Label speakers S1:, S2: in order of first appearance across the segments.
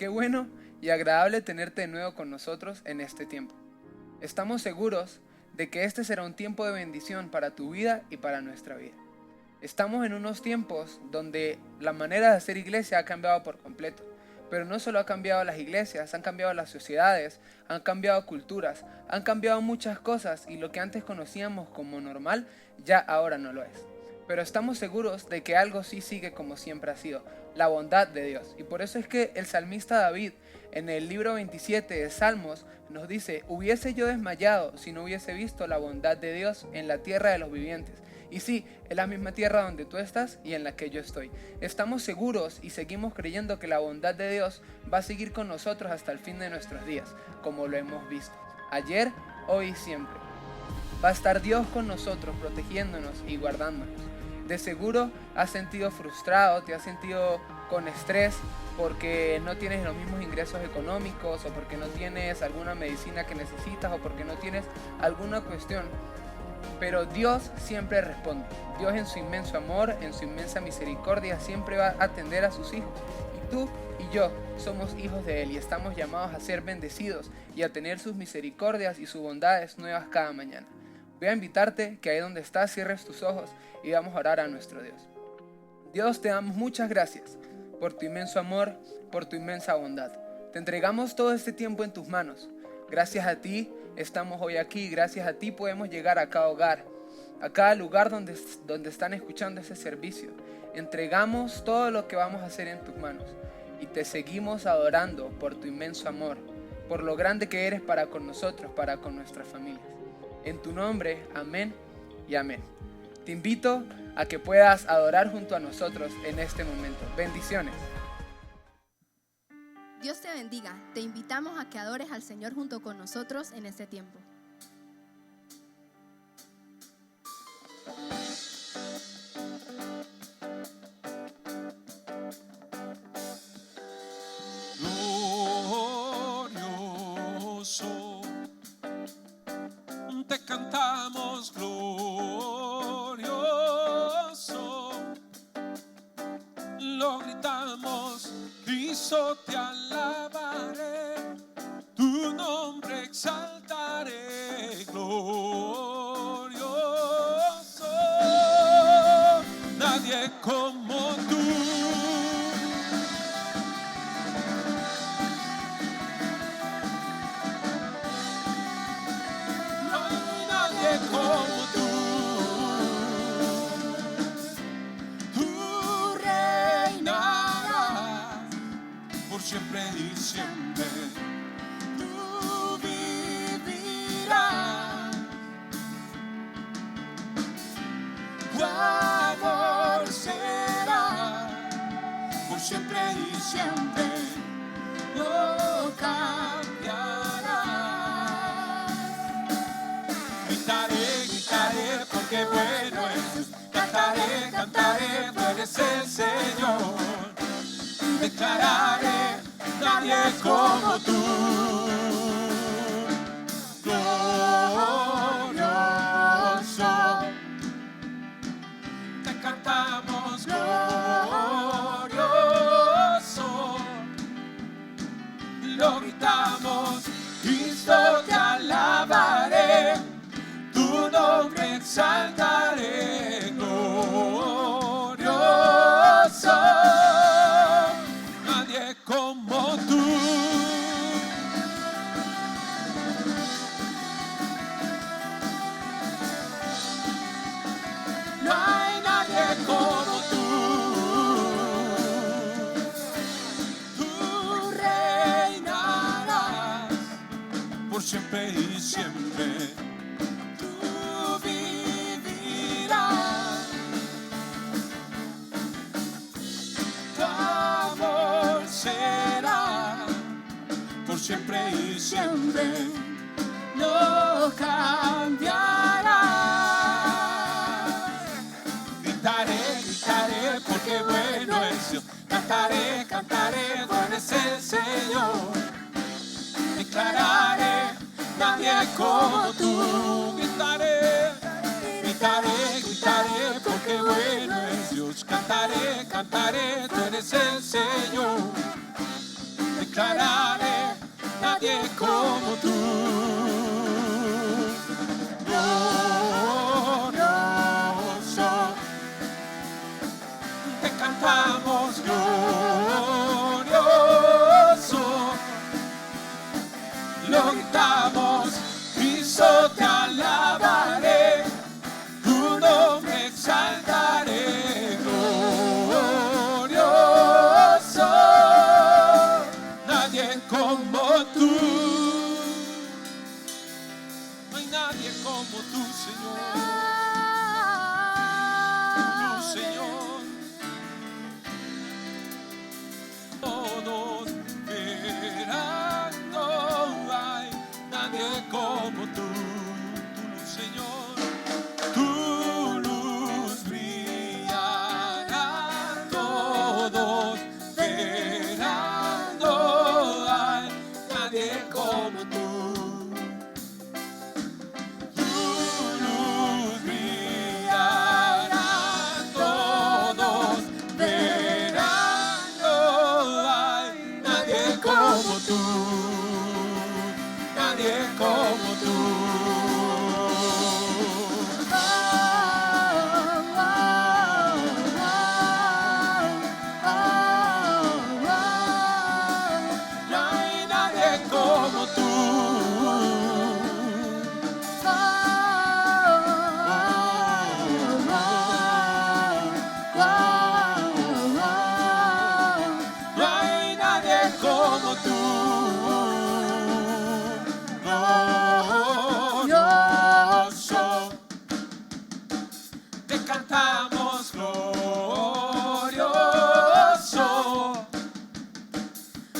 S1: Qué bueno y agradable tenerte de nuevo con nosotros en este tiempo. Estamos seguros de que este será un tiempo de bendición para tu vida y para nuestra vida. Estamos en unos tiempos donde la manera de hacer iglesia ha cambiado por completo. Pero no solo ha cambiado las iglesias, han cambiado las sociedades, han cambiado culturas, han cambiado muchas cosas y lo que antes conocíamos como normal ya ahora no lo es. Pero estamos seguros de que algo sí sigue como siempre ha sido, la bondad de Dios. Y por eso es que el salmista David en el libro 27 de Salmos nos dice: hubiese yo desmayado si no hubiese visto la bondad de Dios en la tierra de los vivientes. Y sí, es la misma tierra donde tú estás y en la que yo estoy. Estamos seguros y seguimos creyendo que la bondad de Dios va a seguir con nosotros hasta el fin de nuestros días, como lo hemos visto. Ayer, hoy y siempre. Va a estar Dios con nosotros, protegiéndonos y guardándonos. De seguro has sentido frustrado, te has sentido con estrés porque no tienes los mismos ingresos económicos o porque no tienes alguna medicina que necesitas o porque no tienes alguna cuestión. Pero Dios siempre responde. Dios en su inmenso amor, en su inmensa misericordia, siempre va a atender a sus hijos. Y tú y yo somos hijos de Él y estamos llamados a ser bendecidos y a tener sus misericordias y sus bondades nuevas cada mañana. Voy a invitarte que ahí donde estás cierres tus ojos y vamos a orar a nuestro Dios. Dios, te damos muchas gracias por tu inmenso amor, por tu inmensa bondad. Te entregamos todo este tiempo en tus manos. Gracias a ti estamos hoy aquí, gracias a ti podemos llegar a cada hogar, a cada lugar donde están escuchando ese servicio. Entregamos todo lo que vamos a hacer en tus manos y te seguimos adorando por tu inmenso amor, por lo grande que eres para con nosotros, para con nuestras familias. En tu nombre, amén y amén. Te invito a que puedas adorar junto a nosotros en este momento. Bendiciones.
S2: Dios te bendiga. Te invitamos a que adores al Señor junto con nosotros en este tiempo.
S3: Glorioso, te cantamos glorioso, lo gritamos, Cristo te alabaré, tu nombre exaltaré, glorioso, nadie como tú. No hay nadie como tú. Tú reinarás por siempre y siempre. Tú vivirás. Tu amor será por siempre y siempre. No cambiará. Gritaré, gritaré porque bueno es Dios. Cantaré, cantaré, tú eres el Señor. Declararé, nadie como tú. Glorioso, te cantamos glorioso, lo gritamos, Cristo te alabaré, tu nombre exaltaré, glorioso, nadie como tú. No hay nadie como tú. Tú reinarás por siempre y siempre. Tú vivirás. Tu amor será por siempre y siempre. No cambiará. Gritaré, gritaré porque bueno es Dios. Cantaré, cantaré, tú eres el Señor. Declararé, nadie como tú. Gritaré, gritaré, gritaré porque bueno es Dios. Cantaré, cantaré, tú eres el Señor. declararé, nadie como tú. Glorioso, te cantamos glorioso, lo gritamos, Cristo te alabaré, tu nombre exaltaré, glorioso, nadie como tú. No hay nadie como tú, Señor. Tú, Señor. Todos verán, no hay nadie como tú, Señor. Tu luz brillará, todos verán, no hay nadie como tú. Tu luz brillará, todos verán, no hay nadie como tú, nadie como tú. No hay nadie como tú. No hay nadie como tú. Glorioso, te cantamos glorioso,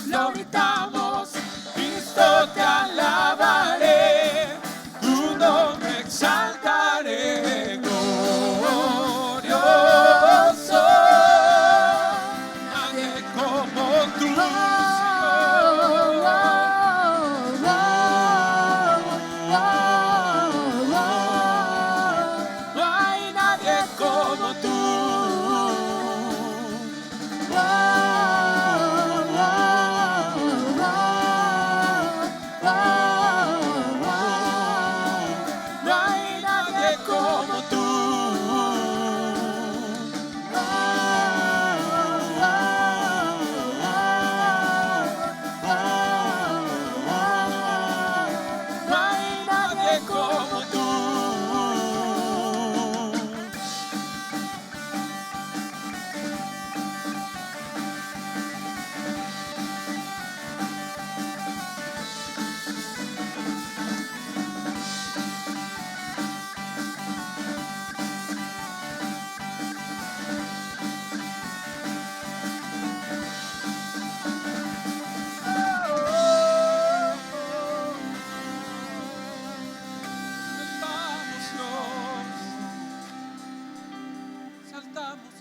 S3: lo gritamos, Cristo te alabaré, tu nombre exaltaré, glorioso, nadie como tú, no hay nadie como tú. No hay nadie como tú. No hay nadie como tú. Saltamos,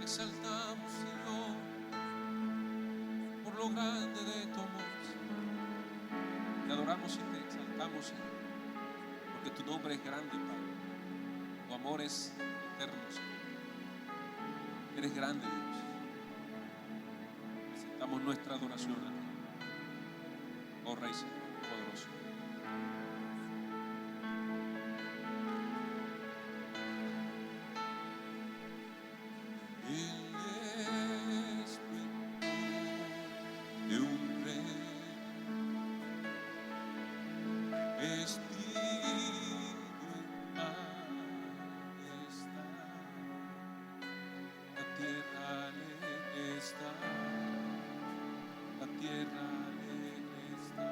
S3: exaltamos, Señor, por lo grande de tu amor. Te adoramos y te exaltamos, Señor, porque tu nombre es grande, Padre. Tu amor es eterno, Señor. Eres grande, Dios. Presentamos nuestra adoración a ti, oh Rey Señor, poderoso. El espíritu de un rey, vestido en majestad, la tierra alegre está, la tierra alegre está.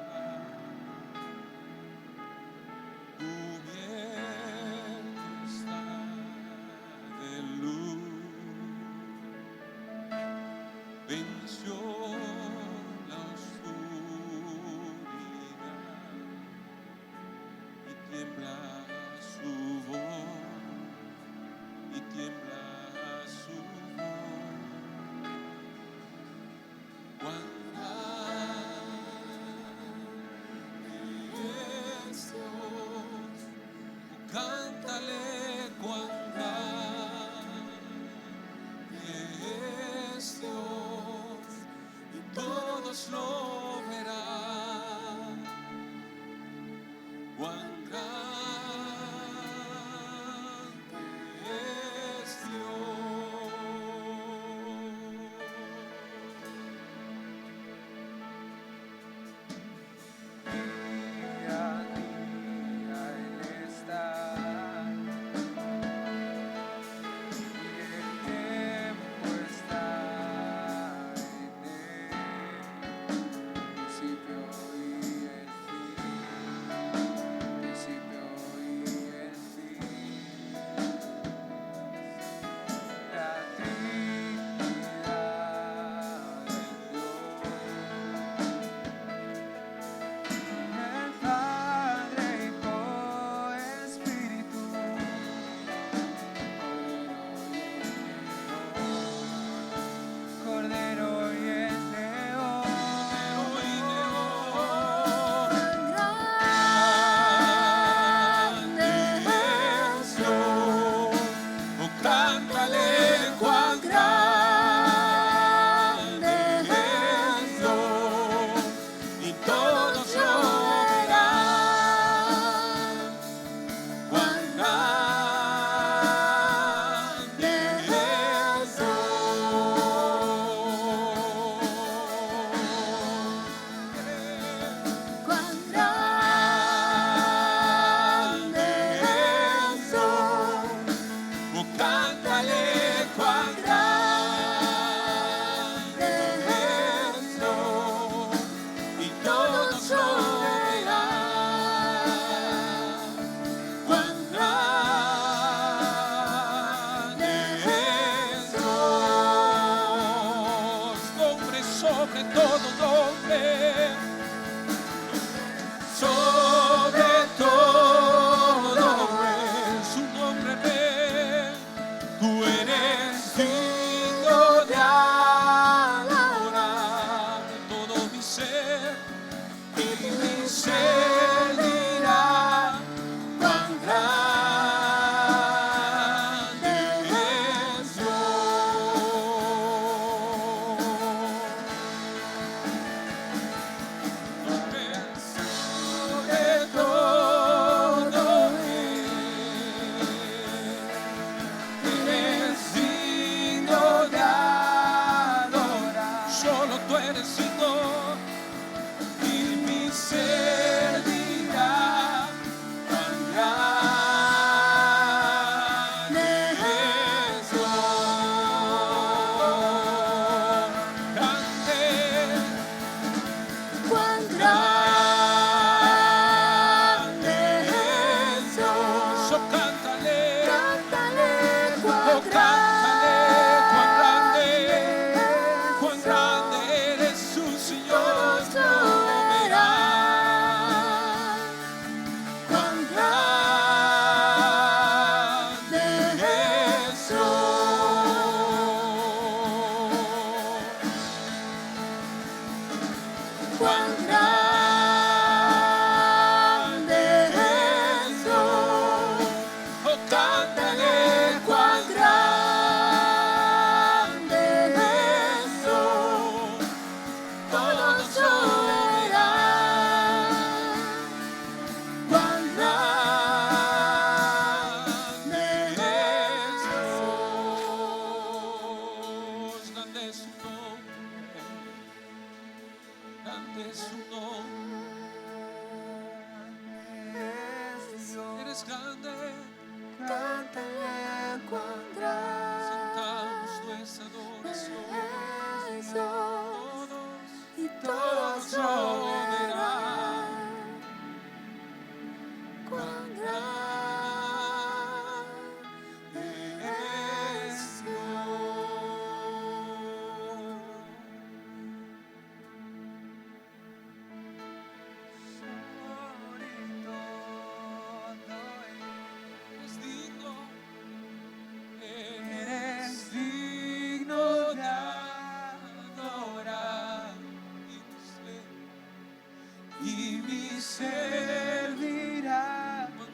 S3: cántale cuán grande es Dios, y todos lo verán. Cuán grande es
S2: Cuán grande es Dios.
S3: Oh, cántale cuán grande es Dios, y todos lo verán. Cuán grande es Dios, nombre sobre todo nombre, sobre todo es su nombre rey. Tú eres digno de adorar. Todo mi ser y mi ser dirá cuán grande es Dios. Sobre todo eres digno de adorar. Solo tú eres digno, y mi ser dirá cuán grande es Dios. Grande,
S2: Cuán grande es Dios.
S3: so cántale,
S2: Cántale
S3: oh
S2: cuán
S3: cántale, cuán
S2: grande
S3: grande eres tú, Señor.
S2: todos lo verán.
S3: Cuán grande es Dios. Cuán grande es Dios. Oh, cántale cuán grande es Dios. Todos lo verán. Cuán grande es Dios. Grande es su nombre. Grande es su nombre. Eres grande.
S2: Cántale cuán
S3: Sentamos nuestra
S2: grande
S3: adoración.
S2: es Dios.
S3: Todos,
S2: Y todos lo verán. Cuán grande es
S3: eres digno. Eres digno de adorar. Y mi ser dirá cuán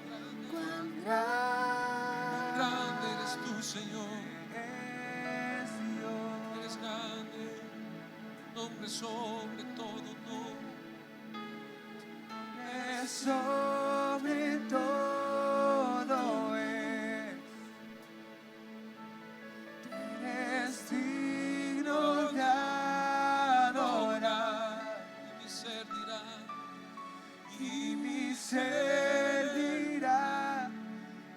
S2: Cuán grande
S3: grande eres tú, Señor.
S1: es Dios.
S3: Eres grande, nombre sobre todo nombre.
S1: Sobre todo eres digno de adorar,
S3: Y mi ser dirá,
S1: y mi ser dirá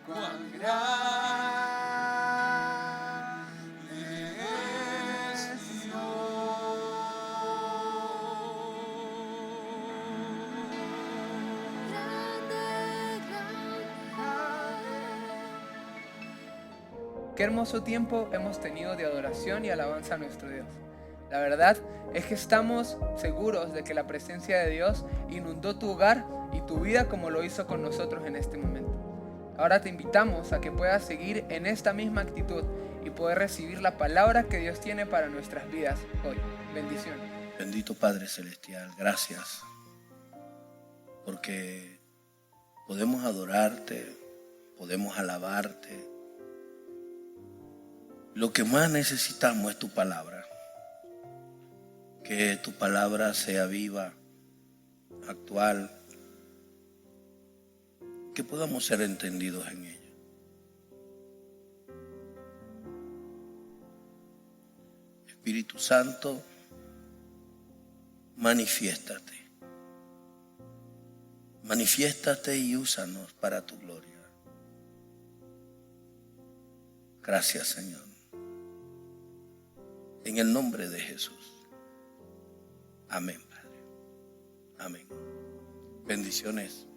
S1: cuán grande es Qué hermoso tiempo hemos tenido de adoración y alabanza a nuestro Dios. La verdad es que estamos seguros de que la presencia de Dios inundó tu hogar y tu vida como lo hizo con nosotros en este momento. Ahora te invitamos a que puedas seguir en esta misma actitud y poder recibir la palabra que Dios tiene para nuestras vidas hoy. Bendiciones.
S4: Bendito Padre Celestial, gracias porque podemos adorarte, podemos alabarte, Lo que más necesitamos es tu palabra. Que tu palabra sea viva, actual, que podamos ser entendidos en ella. Espíritu Santo, manifiéstate. Manifiéstate y úsanos para tu gloria. Gracias, Señor. En el nombre de Jesús. Amén, Padre. Amén. Bendiciones.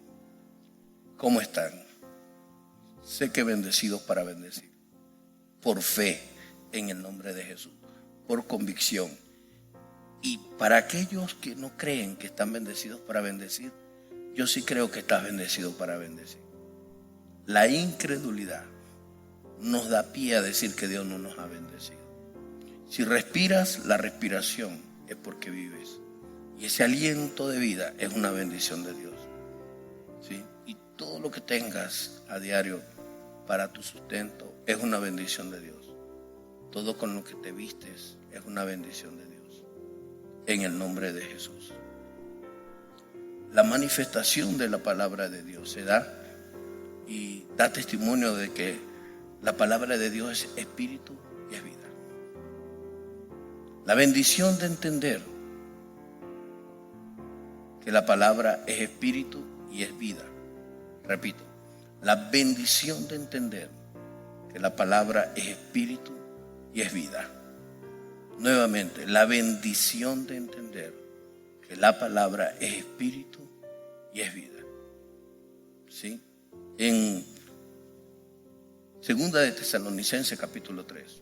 S4: ¿Cómo están? Sé que bendecidos para bendecir. Por fe en el nombre de Jesús. Por convicción. Y para aquellos que no creen que están bendecidos para bendecir, yo sí creo que estás bendecido para bendecir. La incredulidad nos da pie a decir que Dios no nos ha bendecido. Si respiras, la respiración es porque vives. Y ese aliento de vida es una bendición de Dios. ¿Sí? Y todo lo que tengas a diario para tu sustento es una bendición de Dios. Todo con lo que te vistes es una bendición de Dios. En el nombre de Jesús. La manifestación de la palabra de Dios se da y da testimonio de que la palabra de Dios es espíritu y es vida. La bendición de entender que la palabra es espíritu y es vida. Repito, la bendición de entender que la palabra es espíritu y es vida. Nuevamente, la bendición de entender que la palabra es espíritu y es vida. ¿Sí? En Segunda de Tesalonicenses capítulo 3,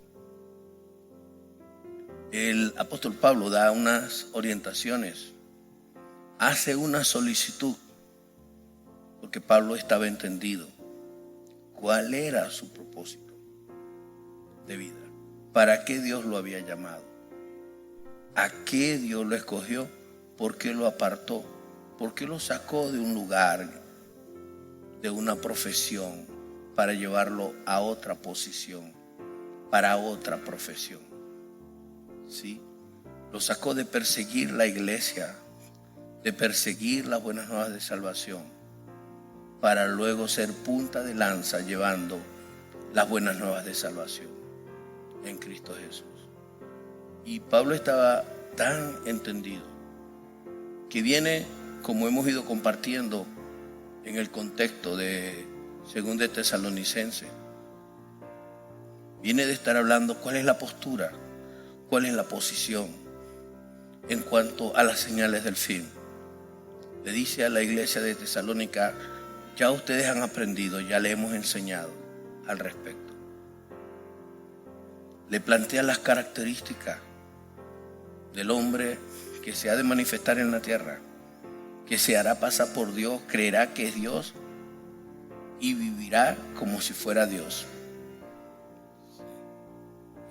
S4: el apóstol Pablo da unas orientaciones, hace una solicitud, porque Pablo estaba entendido cuál era su propósito de vida, para qué Dios lo había llamado, a qué Dios lo escogió, por qué lo apartó, por qué lo sacó de un lugar, de una profesión, para llevarlo a otra posición, para otra profesión. ¿Sí? Lo sacó de perseguir la iglesia, de perseguir las buenas nuevas de salvación, para luego ser punta de lanza llevando las buenas nuevas de salvación en Cristo Jesús. Y Pablo estaba tan entendido que viene, como hemos ido compartiendo en el contexto de Segunda de Tesalonicenses, viene de estar hablando cuál es la postura, cuál es la posición en cuanto a las señales del fin. Le dice a la iglesia de Tesalónica, ya ustedes han aprendido, ya le hemos enseñado al respecto. Le plantea las características del hombre que se ha de manifestar en la tierra, que se hará pasar por Dios, creerá que es Dios y vivirá como si fuera Dios.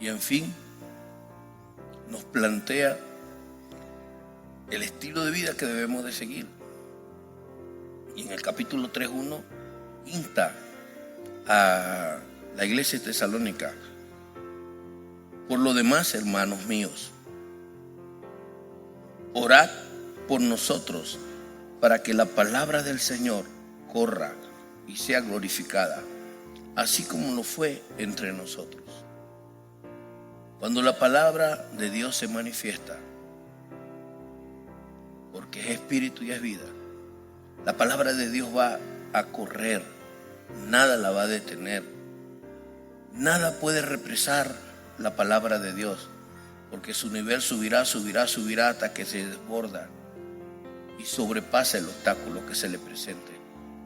S4: Y en fin, nos plantea el estilo de vida que debemos de seguir. Y en el capítulo 3:1 insta a la iglesia de Tesalónica: por lo demás, hermanos míos, orad por nosotros para que la palabra del Señor corra y sea glorificada, así como lo fue entre nosotros. Cuando la palabra de Dios se manifiesta, porque es espíritu y es vida, la palabra de Dios va a correr, nada la va a detener, nada puede represar la palabra de Dios, porque su nivel subirá, subirá, subirá hasta que se desborda y sobrepasa el obstáculo que se le presente.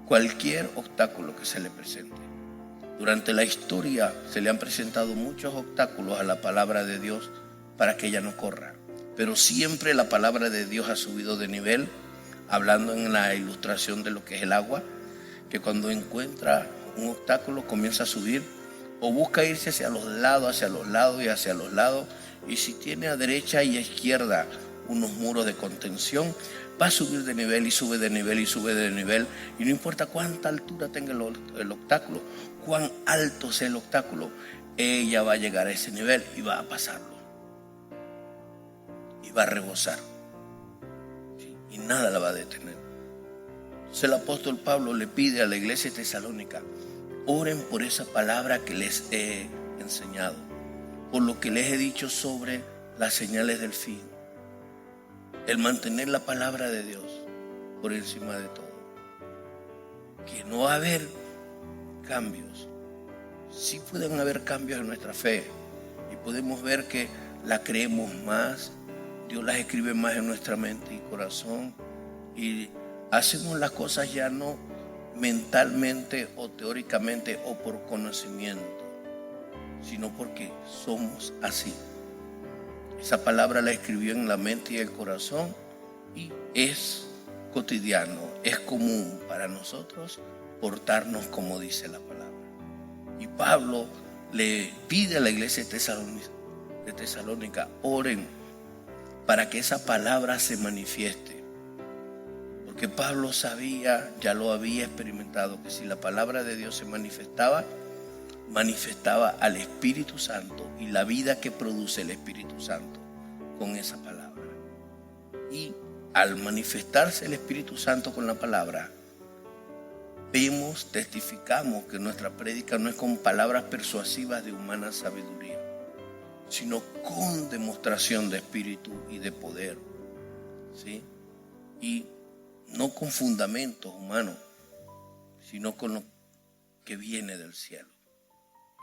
S4: Cualquier obstáculo que se le presente. Durante la historia se le han presentado muchos obstáculos a la palabra de Dios para que ella no corra, pero siempre la palabra de Dios ha subido de nivel, hablando en la ilustración de lo que es el agua, que cuando encuentra un obstáculo comienza a subir o busca irse hacia los lados y hacia los lados, y si tiene a derecha y a izquierda unos muros de contención, va a subir de nivel y sube de nivel y sube de nivel, y no importa cuánta altura tenga el obstáculo, cuán alto sea el obstáculo, ella va a llegar a ese nivel y va a pasarlo. Y va a rebosar. ¿Sí? Y nada la va a detener. Entonces el apóstol Pablo le pide a la iglesia de Tesalónica: oren por esa palabra que les he enseñado, por lo que les he dicho sobre las señales del fin. El mantener la palabra de Dios por encima de todo. Que no va a haber cambios. Sí pueden haber cambios en nuestra fe y podemos ver que la creemos más, Dios las escribe más en nuestra mente y corazón y hacemos las cosas ya no mentalmente o teóricamente o por conocimiento, sino porque somos así. Esa palabra la escribió en la mente y el corazón y es cotidiano, es común para nosotros portarnos como dice la palabra. Y Pablo le pide a la iglesia de Tesalónica: oren para que esa palabra se manifieste. Porque Pablo sabía, ya lo había experimentado, que si la palabra de Dios se manifestaba al Espíritu Santo y la vida que produce el Espíritu Santo con esa palabra. Y al manifestarse el Espíritu Santo con la palabra, vemos, testificamos que nuestra prédica no es con palabras persuasivas de humana sabiduría, sino con demostración de espíritu y de poder, ¿sí? Y no con fundamentos humanos, sino con lo que viene del cielo,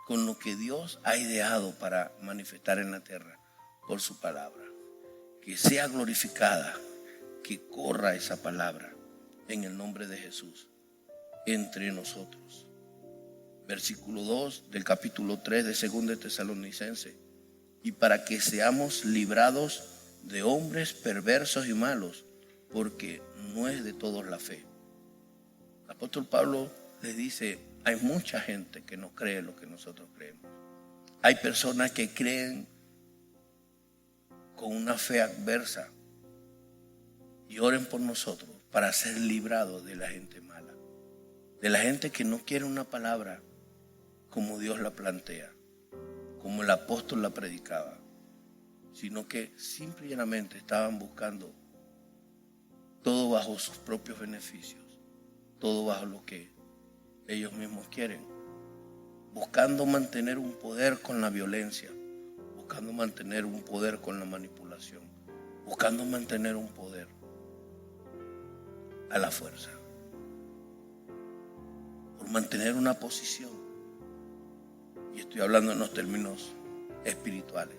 S4: con lo que Dios ha ideado para manifestar en la tierra por su palabra. Que sea glorificada, que corra esa palabra en el nombre de Jesús entre nosotros. Versículo 2 del capítulo 3 de 2 Tesalonicenses: y para que seamos librados de hombres perversos y malos, porque no es de todos la fe. El apóstol Pablo les dice: hay mucha gente que no cree lo que nosotros creemos. Hay personas que creen con una fe adversa, y oren por nosotros para ser librados de la gente mala, de la gente que no quiere una palabra como Dios la plantea, como el apóstol la predicaba, sino que simple y llanamente estaban buscando todo bajo sus propios beneficios, todo bajo lo que ellos mismos quieren, buscando mantener un poder con la violencia, buscando mantener un poder con la manipulación, buscando mantener un poder a la fuerza, por mantener una posición. Y estoy hablando en los términos espirituales.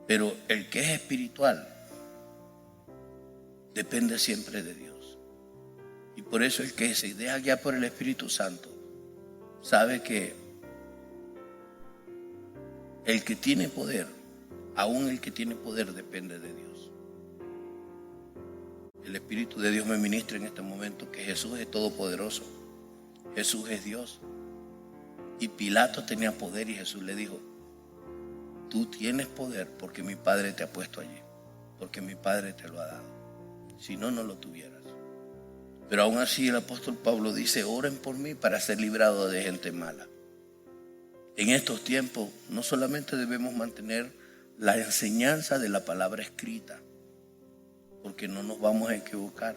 S4: Pero el que es espiritual depende siempre de Dios. Y por eso el que se deja guiar por el Espíritu Santo sabe que el que tiene poder, aún el que tiene poder, depende de Dios. El Espíritu de Dios me ministra en este momento que Jesús es todopoderoso. Jesús es Dios. Y Pilato tenía poder y Jesús le dijo: tú tienes poder porque mi Padre te ha puesto allí, porque mi Padre te lo ha dado. Si no, no lo tuvieras. Pero aún así el apóstol Pablo dice: oren por mí para ser librado de gente mala. En estos tiempos no solamente debemos mantener la enseñanza de la palabra escrita, porque no nos vamos a equivocar,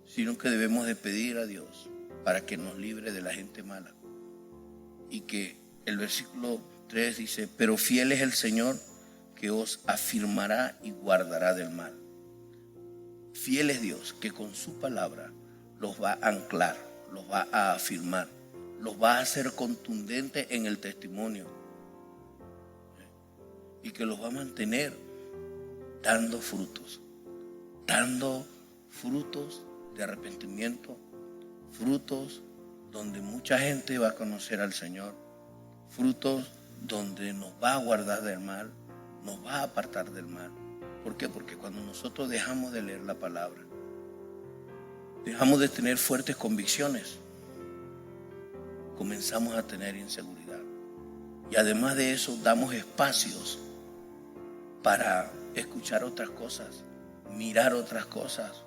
S4: sino que debemos de pedir a Dios para que nos libre de la gente mala. Y que el versículo 3 dice: pero fiel es el Señor, que os afirmará y guardará del mal. Fiel es Dios, que con su palabra los va a anclar, los va a afirmar, los va a hacer contundentes en el testimonio, y que los va a mantener dando frutos de arrepentimiento, frutos donde mucha gente va a conocer al Señor, frutos donde nos va a guardar del mal, nos va a apartar del mal. ¿Por qué? Porque cuando nosotros dejamos de leer la palabra, dejamos de tener fuertes convicciones, comenzamos a tener inseguridad. Y además de eso, damos espacios para escuchar otras cosas, mirar otras cosas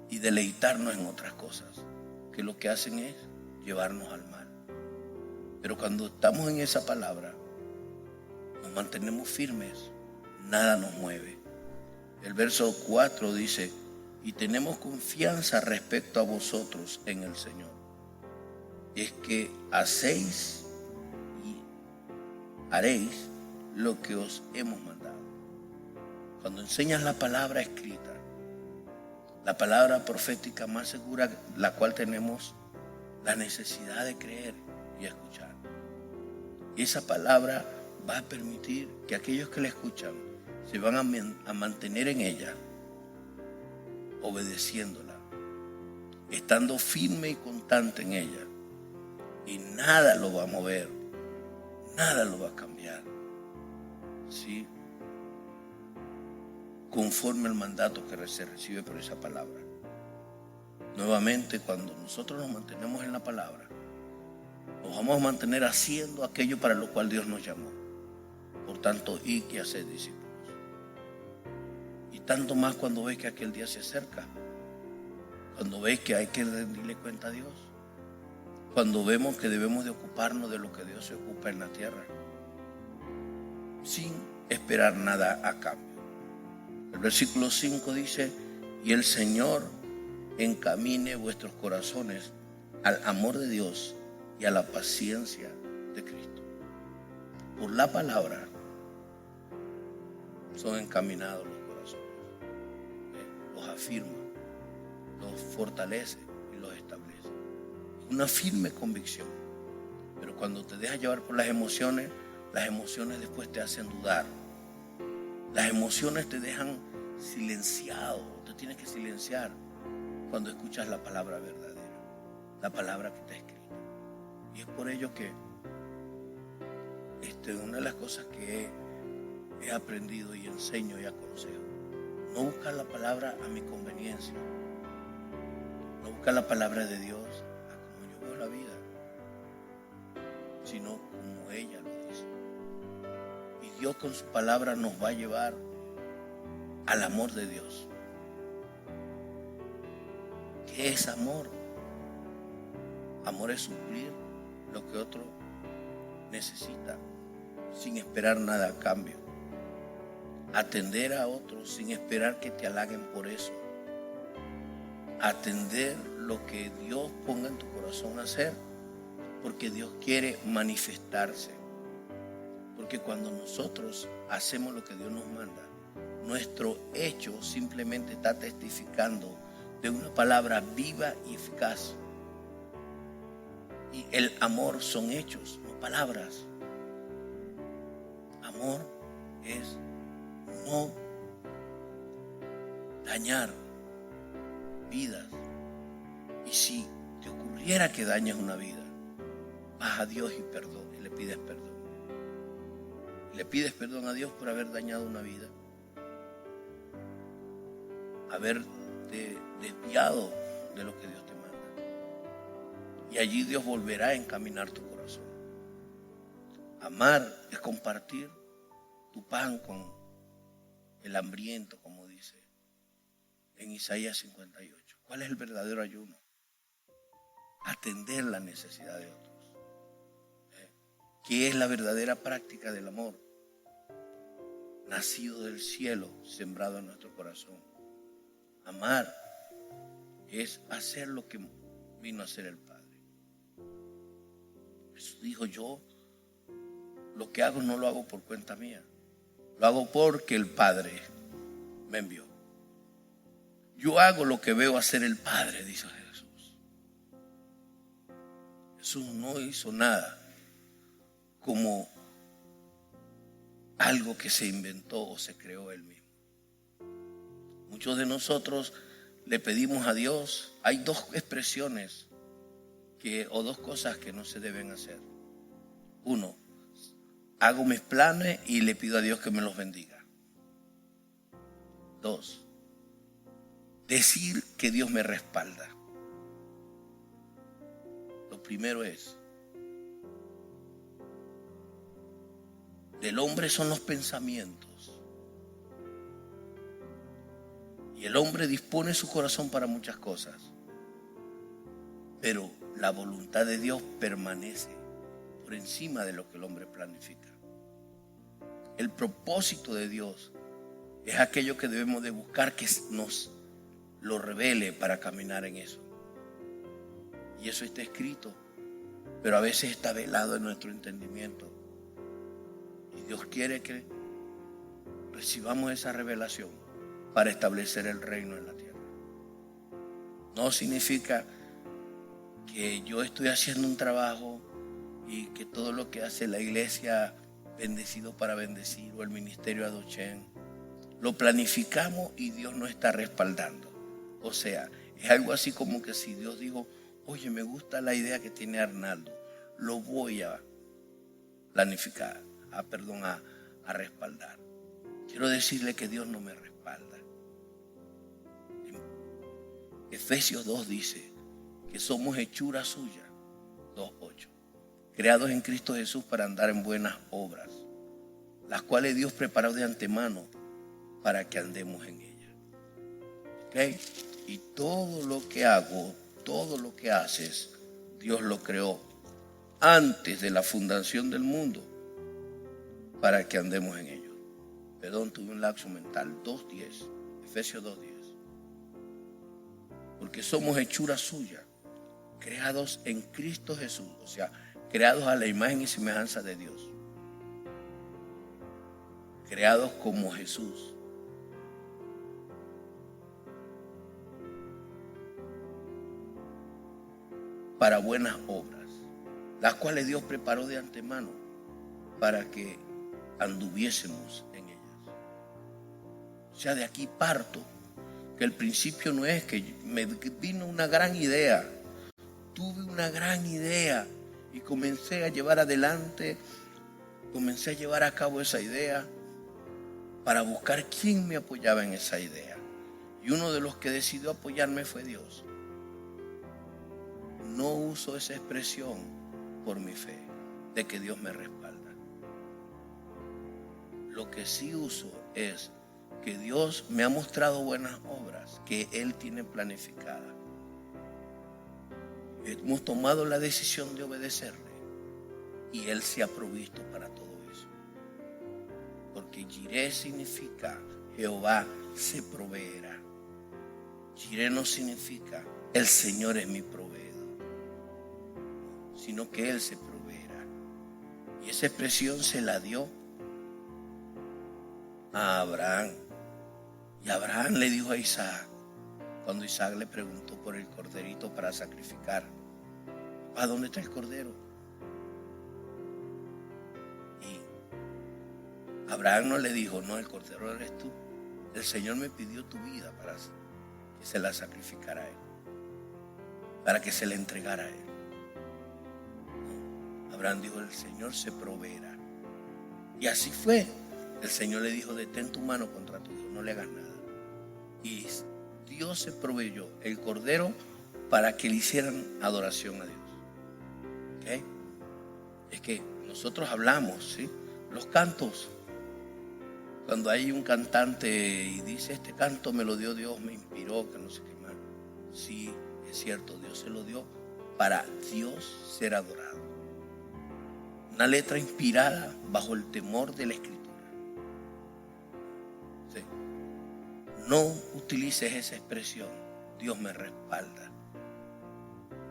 S4: y deleitarnos en otras cosas, que lo que hacen es llevarnos al mal. Pero cuando estamos en esa palabra, mantenemos firmes, nada nos mueve. El verso 4 dice, y tenemos confianza respecto a vosotros en el Señor. Es que hacéis y haréis lo que os hemos mandado. Cuando enseñas la palabra escrita, la palabra profética más segura, la cual tenemos la necesidad de creer y escuchar. Y esa palabra va a permitir que aquellos que la escuchan se van a mantener en ella, obedeciéndola, estando firme y constante en ella. Y nada lo va a mover, nada lo va a cambiar, ¿sí? Conforme al mandato que se recibe por esa palabra. Nuevamente, cuando nosotros nos mantenemos en la palabra, nos vamos a mantener haciendo aquello para lo cual Dios nos llamó. Por tanto, id y haced discípulos. Y tanto más cuando ves que aquel día se acerca, cuando ves que hay que rendirle cuenta a Dios, cuando vemos que debemos de ocuparnos de lo que Dios se ocupa en la tierra, sin esperar nada a cambio. El versículo 5 dice, y el Señor encamine vuestros corazones al amor de Dios y a la paciencia de Cristo. Por la palabra son encaminados los corazones, los afirma, los fortalece y los establece. Una firme convicción. Pero cuando te dejas llevar por las emociones después te hacen dudar. Las emociones te dejan silenciado, te tienes que silenciar cuando escuchas la palabra verdadera, la palabra que está escrita. Y es por ello que una de las cosas que he aprendido y enseño y aconsejo, no buscar la palabra a mi conveniencia, no buscar la palabra de Dios a como yo veo la vida, sino como ella lo dice. Y Dios con su palabra nos va a llevar al amor de Dios. ¿Qué es amor? Amor es suplir lo que otro necesita sin esperar nada a cambio. Atender a otros sin esperar que te halaguen por eso. Atender lo que Dios ponga en tu corazón a hacer, porque Dios quiere manifestarse. Porque cuando nosotros hacemos lo que Dios nos manda, nuestro hecho simplemente está testificando de una palabra viva y eficaz. Y el amor son hechos, no palabras. Amor es no dañar vidas. Y si te ocurriera que dañes una vida, vas a Dios y le pides perdón. Le pides perdón a Dios por haber dañado una vida, haberte desviado de lo que Dios te manda. Y allí Dios volverá a encaminar tu corazón. Amar es compartir tu pan con el hambriento, como dice en Isaías 58. ¿Cuál es el verdadero ayuno? Atender la necesidad de otros. ¿Qué es la verdadera práctica del amor? Nacido del cielo, sembrado en nuestro corazón. Amar es hacer lo que vino a hacer el Padre. Jesús dijo, yo lo que hago no lo hago por cuenta mía, lo hago porque el Padre me envió. Yo hago lo que veo hacer el Padre, dice Jesús. Jesús no hizo nada como algo que se inventó o se creó él mismo. Muchos de nosotros le pedimos a Dios, hay dos expresiones o dos cosas que no se deben hacer. Uno, hago mis planes y le pido a Dios que me los bendiga. Dos, decir que Dios me respalda. Lo primero es, del hombre son los pensamientos. Y el hombre dispone su corazón para muchas cosas. Pero la voluntad de Dios permanece por encima de lo que el hombre planifica. el propósito de Dios es aquello que debemos de buscar que nos lo revele para caminar en eso. Y eso está escrito, pero a veces está velado en nuestro entendimiento. Y Dios quiere que recibamos esa revelación para establecer el reino en la tierra. No significa que yo estoy haciendo un trabajo y que todo lo que hace la iglesia Bendecido para Bendecir o el ministerio Adochen lo planificamos y Dios no está respaldando. O sea, es algo así como que si Dios dijo, oye, me gusta la idea que tiene Arnaldo, lo voy a planificar, a respaldar. Quiero decirle que Dios no me respalda. Efesios 2 dice que somos hechura suya, 2:8, creados en Cristo Jesús para andar en buenas obras, las cuales Dios preparó de antemano para que andemos en ellas. ¿Okay? Y todo lo que hago, todo lo que haces, Dios lo creó antes de la fundación del mundo para que andemos en ello. Perdón, tuve un lapso mental. 2:10, Efesios 2:10. Porque somos hechura suya, creados en Cristo Jesús, o sea, creados a la imagen y semejanza de Dios, creados como Jesús, para buenas obras, las cuales Dios preparó de antemano para que anduviésemos en ellas. O sea, de aquí parto que el principio no es que me vino una gran idea, tuve una gran idea y comencé a llevar adelante, comencé a llevar a cabo esa idea para buscar quién me apoyaba en esa idea. Y uno de los que decidió apoyarme fue Dios. No uso esa expresión por mi fe de que Dios me respalda. Lo que sí uso es que Dios me ha mostrado buenas obras que Él tiene planificadas. Hemos tomado la decisión de obedecerle y Él se ha provisto para todo eso. Porque Jireh significa Jehová se proveerá. Jireh no significa el Señor es mi proveedor, sino que Él se proveerá. Y esa expresión se la dio a Abraham. Y Abraham le dijo a Isaac, cuando Isaac le preguntó por el corderito para sacrificar, ¿a dónde está el cordero? Y Abraham no le dijo, no, el cordero eres tú. El Señor me pidió tu vida para que se la sacrificara a Él, para que se la entregara a Él. No. Abraham dijo, el Señor se proveerá. Y así fue. El Señor le dijo, detén tu mano contra tu hijo, no le hagas nada. Y Dios se proveyó el cordero para que le hicieran adoración a Dios. ¿Okay? Es que nosotros hablamos, ¿sí? Los cantos. Cuando hay un cantante y dice, este canto me lo dio Dios, me inspiró, que no sé qué más. Sí, es cierto, Dios se lo dio para Dios ser adorado. Una letra inspirada bajo el temor de la Escritura. Sí. No utilices esa expresión, Dios me respalda.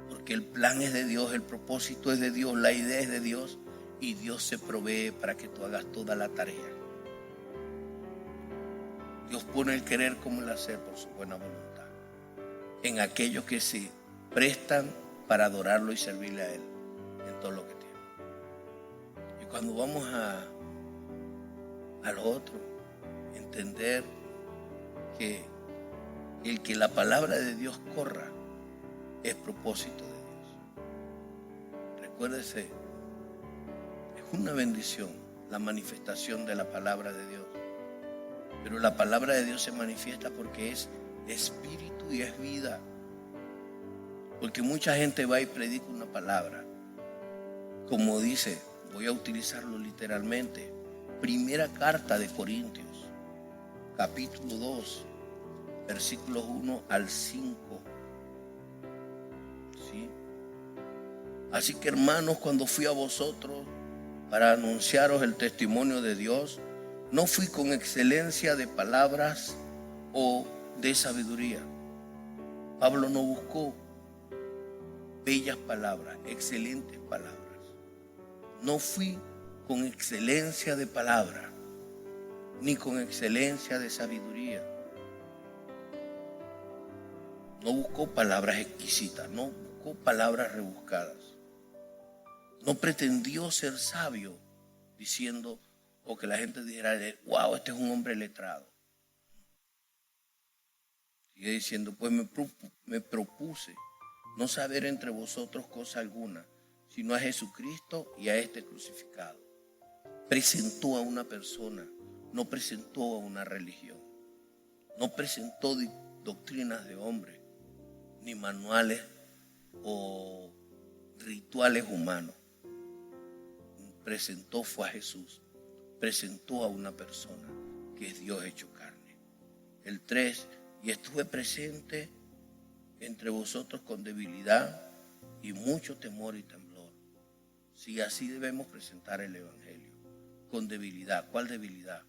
S4: Porque el plan es de Dios, el propósito es de Dios, la idea es de Dios y Dios se provee para que tú hagas toda la tarea. Dios pone el querer como el hacer por su buena voluntad en aquellos que se prestan para adorarlo y servirle a Él en todo lo que tiene. Y cuando vamos a lo otro, entender que el que la palabra de Dios corra es propósito de Dios. Recuérdese, es una bendición la manifestación de la palabra de Dios. Pero la palabra de Dios se manifiesta porque es espíritu y es vida. Porque mucha gente va y predica una palabra. Como dice, voy a utilizarlo literalmente. Primera carta de Corintios, capítulo 2, versículos 1 al 5. ¿Sí? Así que hermanos, cuando fui a vosotros para anunciaros el testimonio de Dios, No fui con excelencia de palabras o de sabiduría. Pablo no buscó bellas palabras, excelentes palabras. No fui con excelencia de palabra, ni con excelencia de sabiduría. No buscó palabras exquisitas, no buscó palabras rebuscadas. No pretendió ser sabio diciendo, o que la gente dijera, wow, este es un hombre letrado. Sigue diciendo, pues me propuse no saber entre vosotros cosa alguna, sino a Jesucristo y a este crucificado. Presentó a una persona, no presentó a una religión. No presentó doctrinas de hombre, ni manuales o rituales humanos. Presentó fue a Jesús. Presentó a una persona que es Dios hecho carne. El 3, y estuve presente entre vosotros con debilidad y mucho temor y temblor. Sí, así debemos presentar el Evangelio, con debilidad. ¿Cuál debilidad?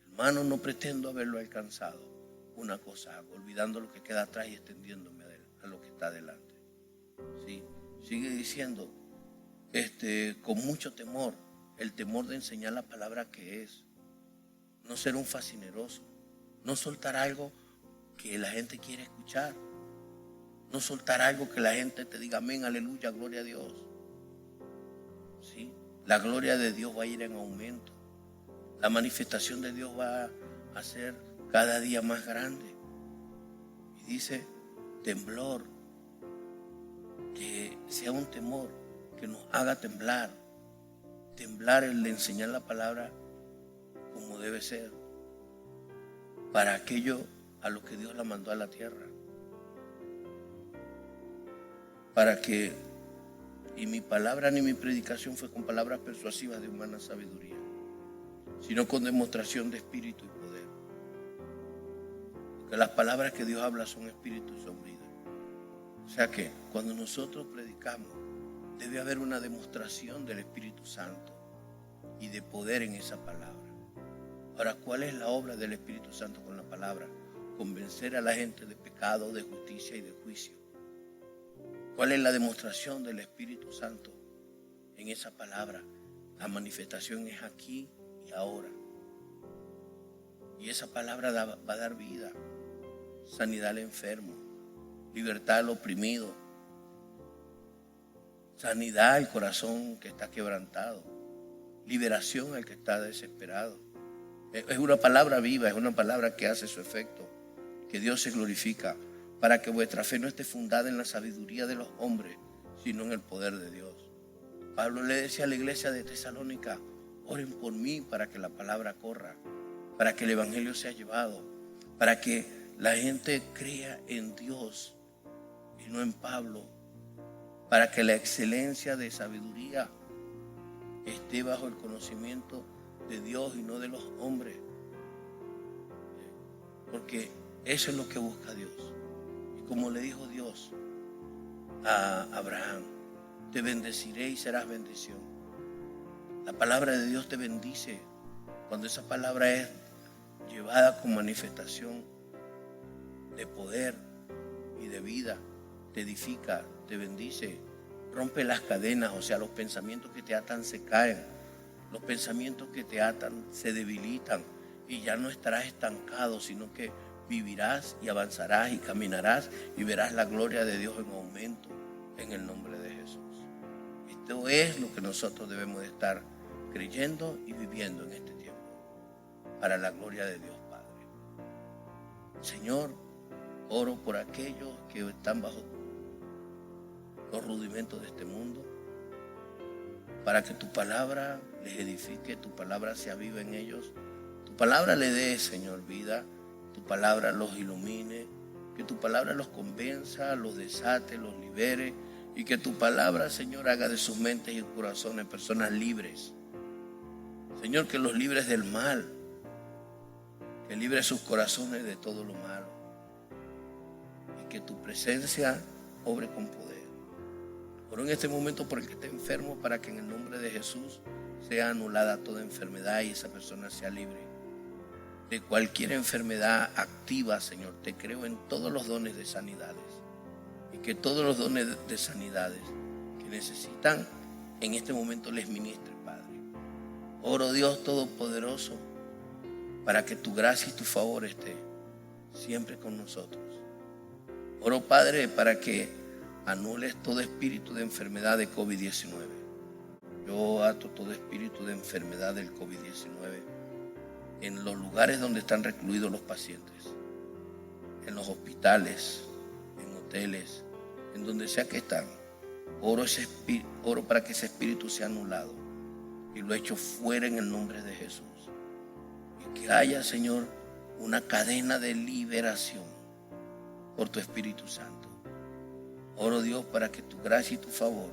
S4: Hermano, no pretendo haberlo alcanzado. Una cosa hago, olvidando lo que queda atrás y extendiéndome a lo que está adelante. Sí, sigue diciendo, con mucho temor, el temor de enseñar la palabra que es, no ser un fascineroso, no soltar algo que la gente quiere escuchar, no soltar algo que la gente te diga amén, aleluya, gloria a Dios. ¿Sí? La gloria de Dios va a ir en aumento, la manifestación de Dios va a ser cada día más grande. Y dice, temblor, que sea un temor que nos haga temblar el de enseñar la palabra como debe ser, para aquello a lo que Dios la mandó a la tierra, para que, y mi palabra ni mi predicación fue con palabras persuasivas de humana sabiduría, sino con demostración de espíritu y poder, porque las palabras que Dios habla son espíritu y son vida. O sea que cuando nosotros predicamos debe haber una demostración del Espíritu Santo y de poder en esa palabra. Ahora, ¿cuál es la obra del Espíritu Santo con la palabra? Convencer a la gente de pecado, de justicia y de juicio. ¿Cuál es la demostración del Espíritu Santo en esa palabra? La manifestación es aquí y ahora. Y esa palabra va a dar vida, sanidad al enfermo, libertad al oprimido, sanidad al corazón que está quebrantado, liberación al que está desesperado. Es una palabra viva, es una palabra que hace su efecto, que Dios se glorifica, para que vuestra fe no esté fundada en la sabiduría de los hombres, sino en el poder de Dios. Pablo le decía a la iglesia de Tesalónica, oren por mí para que la palabra corra, para que el evangelio sea llevado, para que la gente crea en Dios y no en Pablo, para que la excelencia de sabiduría esté bajo el conocimiento de Dios y no de los hombres, porque eso es lo que busca Dios. Y como le dijo Dios a Abraham, te bendeciré y serás bendición. La palabra de Dios te bendice cuando esa palabra es llevada con manifestación de poder y de vida, te edifica, te bendice, rompe las cadenas, o sea, los pensamientos que te atan se caen, los pensamientos que te atan se debilitan y ya no estarás estancado, sino que vivirás y avanzarás y caminarás y verás la gloria de Dios en aumento en el nombre de Jesús. Esto es lo que nosotros debemos de estar creyendo y viviendo en este tiempo, para la gloria de Dios Padre. Señor, oro por aquellos que están bajo los rudimentos de este mundo, para que tu palabra les edifique, tu palabra sea viva en ellos, tu palabra le dé, Señor, vida, tu palabra los ilumine, que tu palabra los convenza, los desate, los libere, y que tu palabra, Señor, haga de sus mentes y corazones personas libres. Señor, que los libres del mal, que libres sus corazones de todo lo malo, y que tu presencia obre con poder. Oro en este momento por el que esté enfermo, para que en el nombre de Jesús sea anulada toda enfermedad y esa persona sea libre. de cualquier enfermedad activa, Señor. Te creo en todos los dones de sanidades. Y que todos los dones de sanidades que necesitan en este momento les ministre, Padre. Oro, Dios Todopoderoso, para que tu gracia y tu favor esté siempre con nosotros. Oro, Padre, para que anules todo espíritu de enfermedad de COVID-19. Yo ato todo espíritu de enfermedad del COVID-19 en los lugares donde están recluidos los pacientes, en los hospitales, en hoteles, en donde sea que están. Oro para que ese espíritu sea anulado y lo echo fuera en el nombre de Jesús. Y que haya, Señor, una cadena de liberación por tu Espíritu Santo. Oro, Dios, para que tu gracia y tu favor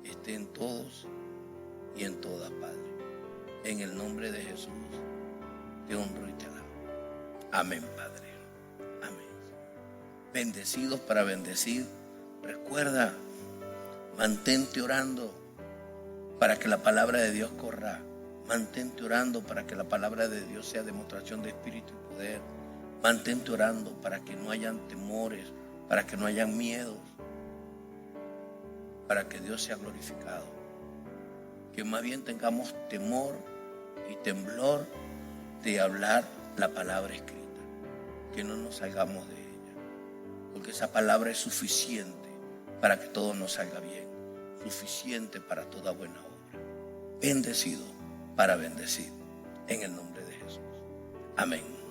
S4: esté en todos y en todas, Padre. En el nombre de Jesús te honro y te alabo. Amén, Padre. Amén. Bendecidos para bendecir. Recuerda, mantente orando para que la palabra de Dios corra. Mantente orando para que la palabra de Dios sea demostración de espíritu y poder. Mantente orando para que no hayan temores, para que no hayan miedos, para que Dios sea glorificado. Que más bien tengamos temor y temblor de hablar la palabra escrita. Que no nos salgamos de ella, porque esa palabra es suficiente para que todo nos salga bien, suficiente para toda buena obra. Bendecido para bendecir, en el nombre de Jesús. Amén.